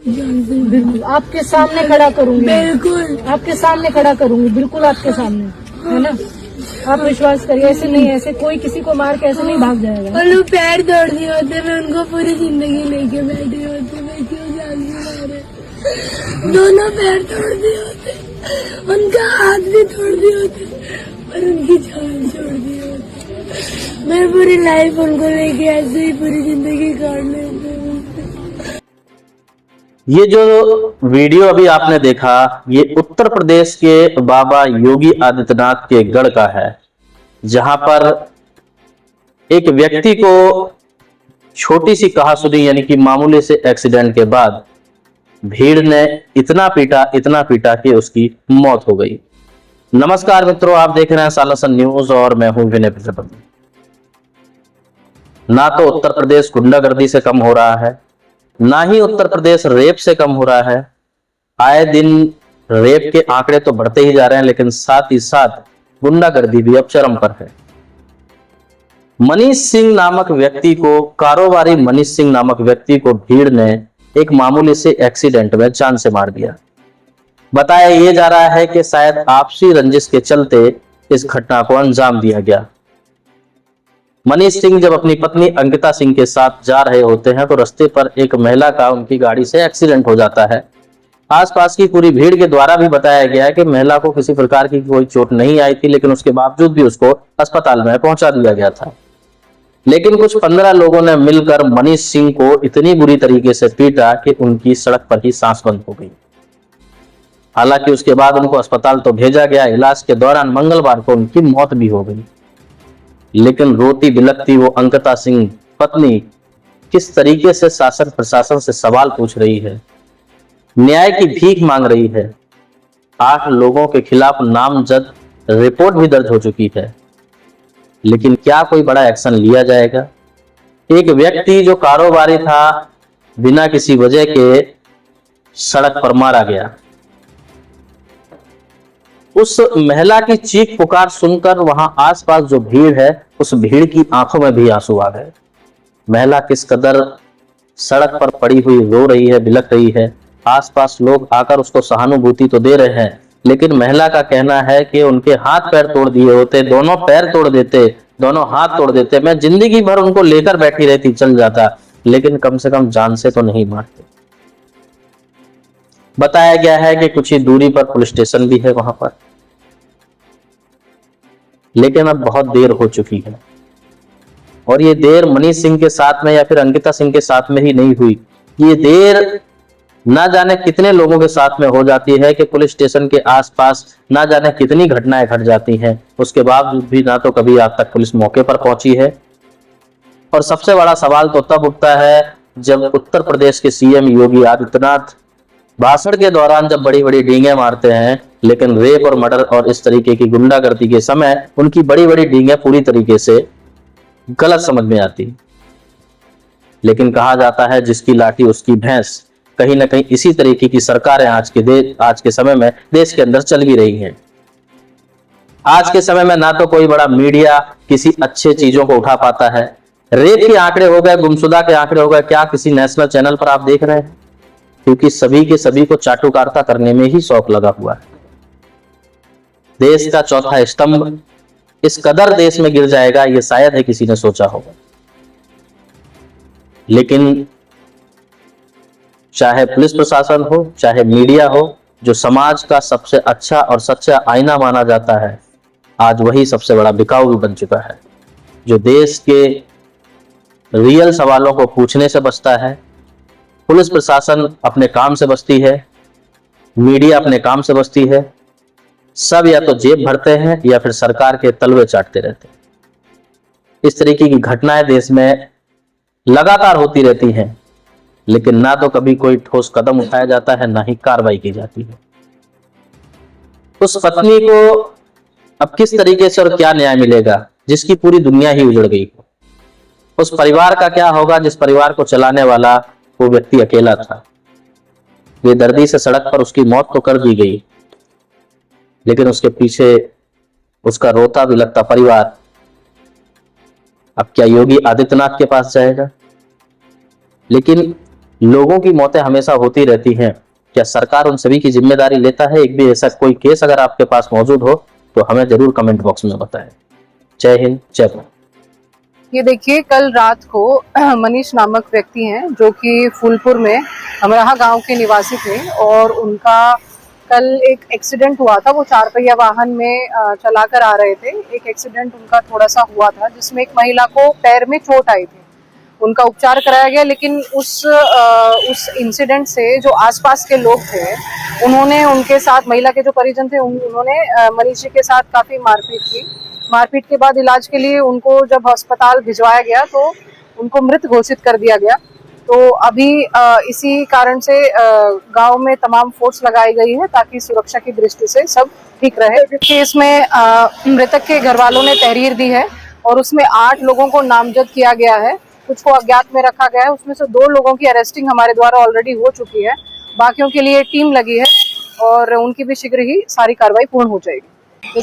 बिल्कुल आपके सामने खड़ा करूंगी, बिल्कुल आपके सामने खड़ा करूंगी, बिल्कुल आपके सामने, है ना। आप विश्वास करिए, ऐसे नहीं, ऐसे कोई किसी को मार के ऐसे नहीं भाग जाएगा। और वो पैर तोड़ दिए होते, मैं उनको पूरी जिंदगी लेके बैठी होती, मैं क्यों जान से मारे। दोनों पैर तोड़ दिए होते, उनका हाथ भी तोड़ दिए होते, और उनकी जान छोड़ दी होती। मैं पूरी लाइफ उनको लेके ऐसे ही पूरी जिंदगी काट लेती। ये जो वीडियो अभी आपने देखा, ये उत्तर प्रदेश के बाबा योगी आदित्यनाथ के गढ़ का है, जहां पर एक व्यक्ति को छोटी सी कहासुनी यानी कि मामूली से एक्सीडेंट के बाद भीड़ ने इतना पीटा कि उसकी मौत हो गई। नमस्कार मित्रों, आप देख रहे हैं सालासन न्यूज और मैं हूं विनय प्रजापति। ना तो उत्तर प्रदेश गुंडागर्दी से कम हो रहा है, ना ही उत्तर प्रदेश रेप से कम हो रहा है। आए दिन रेप के आंकड़े तो बढ़ते ही जा रहे हैं, लेकिन साथ ही साथ गुंडागर्दी भी अब चरम पर है। मनीष सिंह नामक व्यक्ति को, कारोबारी मनीष सिंह नामक व्यक्ति को भीड़ ने एक मामूली से एक्सीडेंट में जान से मार दिया। बताया यह जा रहा है कि शायद आपसी रंजिश के चलते इस घटना को अंजाम दिया गया। मनीष सिंह जब अपनी पत्नी अंकिता सिंह के साथ जा रहे होते हैं तो रास्ते पर एक महिला का उनकी गाड़ी से एक्सीडेंट हो जाता है। आसपास की पूरी भीड़ के द्वारा भी बताया गया है कि महिला को किसी प्रकार की कोई चोट नहीं आई थी, लेकिन उसके बावजूद भी उसको अस्पताल में पहुंचा दिया गया था। लेकिन कुछ 15 लोगों ने मिलकर मनीष सिंह को इतनी बुरी तरीके से पीटा कि उनकी सड़क पर ही सांस बंद हो गई। हालांकि उसके बाद उनको अस्पताल तो भेजा गया। इलाज के दौरान मंगलवार को उनकी मौत भी हो गई। लेकिन रोती बिलखती वो अंकिता सिंह पत्नी किस तरीके से शासन प्रशासन से सवाल पूछ रही है, न्याय की भीख मांग रही है। 8 लोगों के खिलाफ नामजद रिपोर्ट भी दर्ज हो चुकी है, लेकिन क्या कोई बड़ा एक्शन लिया जाएगा? एक व्यक्ति जो कारोबारी था, बिना किसी वजह के सड़क पर मारा गया। उस महिला की चीख पुकार सुनकर वहां आसपास जो भीड़ है, उस भीड़ की आंखों में भी आंसू आ गए। महिला किस कदर सड़क पर पड़ी हुई रो रही है, बिलख रही है। आसपास लोग आकर उसको सहानुभूति तो दे रहे हैं, लेकिन महिला का कहना है कि उनके हाथ पैर तोड़ दिए होते, दोनों पैर तोड़ देते, दोनों हाथ तोड़ देते, मैं जिंदगी भर उनको लेकर बैठी रहती, चल जाता, लेकिन कम से कम जान से तो नहीं मारते। बताया गया है कि कुछ ही दूरी पर पुलिस स्टेशन भी है वहां पर, लेकिन अब बहुत देर हो चुकी है। और ये देर मनीष सिंह के साथ में या फिर अंकिता सिंह के साथ में ही नहीं हुई, ये देर ना जाने कितने लोगों के साथ में हो जाती है कि पुलिस स्टेशन के आसपास ना जाने कितनी घटनाएं घट जाती हैं। उसके बावजूद भी ना तो कभी आज तक पुलिस मौके पर पहुंची है। और सबसे बड़ा सवाल तो तब उठता है जब उत्तर प्रदेश के सीएम योगी आदित्यनाथ भाषण के दौरान जब बड़ी बड़ी डींगे मारते हैं, लेकिन रेप और मर्डर और इस तरीके की गुंडागर्दी के समय उनकी बड़ी बड़ी डींगे पूरी तरीके से गलत समझ में आती। लेकिन कहा जाता है जिसकी लाठी उसकी भैंस। कहीं ना कहीं इसी तरीके की सरकारें आज के समय में देश के अंदर चल भी रही हैं। आज के समय में ना तो कोई बड़ा मीडिया किसी अच्छे चीजों को उठा पाता है। रेप के आंकड़े हो गए, गुमशुदा के आंकड़े हो गए, क्या किसी नेशनल चैनल पर आप देख रहे हैं? क्योंकि सभी के सभी को चाटुकारिता करने में ही शौक लगा हुआ है। देश का चौथा स्तंभ इस कदर देश में गिर जाएगा, यह शायद है किसी ने सोचा होगा। लेकिन चाहे पुलिस प्रशासन हो, चाहे मीडिया हो, जो समाज का सबसे अच्छा और सच्चा आईना माना जाता है, आज वही सबसे बड़ा बिकाऊ भी बन चुका है। जो देश के रियल सवालों को पूछने से बचता है, पुलिस प्रशासन अपने काम से बचती है, मीडिया अपने काम से बचती है, सब या तो जेब भरते हैं या फिर सरकार के तलवे चाटते रहते हैं। इस तरीके की घटनाएं देश में लगातार होती रहती हैं, लेकिन ना तो कभी कोई ठोस कदम उठाया जाता है, ना ही कार्रवाई की जाती है। उस पत्नी को अब किस तरीके से और क्या न्याय मिलेगा जिसकी पूरी दुनिया ही उजड़ गई? उस परिवार का क्या होगा जिस परिवार को चलाने वाला वो व्यक्ति अकेला था? बेदर्दी से सड़क पर उसकी मौत तो कर दी गई, लेकिन उसके पीछे उसका रोता बिलखता परिवार अब क्या योगी आदित्यनाथ के पास जाएगा? लेकिन लोगों की मौतें हमेशा होती रहती हैं, क्या सरकार उन सभी की जिम्मेदारी लेता है? एक भी ऐसा कोई केस अगर आपके पास मौजूद हो तो हमें जरूर कमेंट बॉक्स में बताएं। जय हिंद, जय भारत। ये देखिए, कल रात को मनीष नामक व्यक्ति हैं जो कि फूलपुर में अमराहा गांव के निवासी थे और उनका कल एक एक्सीडेंट हुआ था। वो 4 पहिया वाहन में चलाकर आ रहे थे। एक एक्सीडेंट उनका थोड़ा सा हुआ था जिसमें एक महिला को पैर में चोट आई थी। उनका उपचार कराया गया, लेकिन उस इंसिडेंट से जो आसपास के लोग थे उन्होंने उनके साथ, महिला के जो परिजन थे उन्होंने मनीष जी के साथ काफी मारपीट की। मारपीट के बाद इलाज के लिए उनको जब अस्पताल भिजवाया गया तो उनको मृत घोषित कर दिया गया। तो अभी इसी कारण से गांव में तमाम फोर्स लगाई गई है ताकि सुरक्षा की दृष्टि से सब ठीक रहे। केस में मृतक के घर वालों ने तहरीर दी है और उसमें 8 लोगों को नामजद किया गया है, कुछ को अज्ञात में रखा गया है। उसमें से 2 लोगों की अरेस्टिंग हमारे द्वारा ऑलरेडी हो चुकी है। बाकियों के लिए टीम लगी है और उनकी भी शीघ्र ही सारी कार्रवाई पूर्ण हो जाएगी।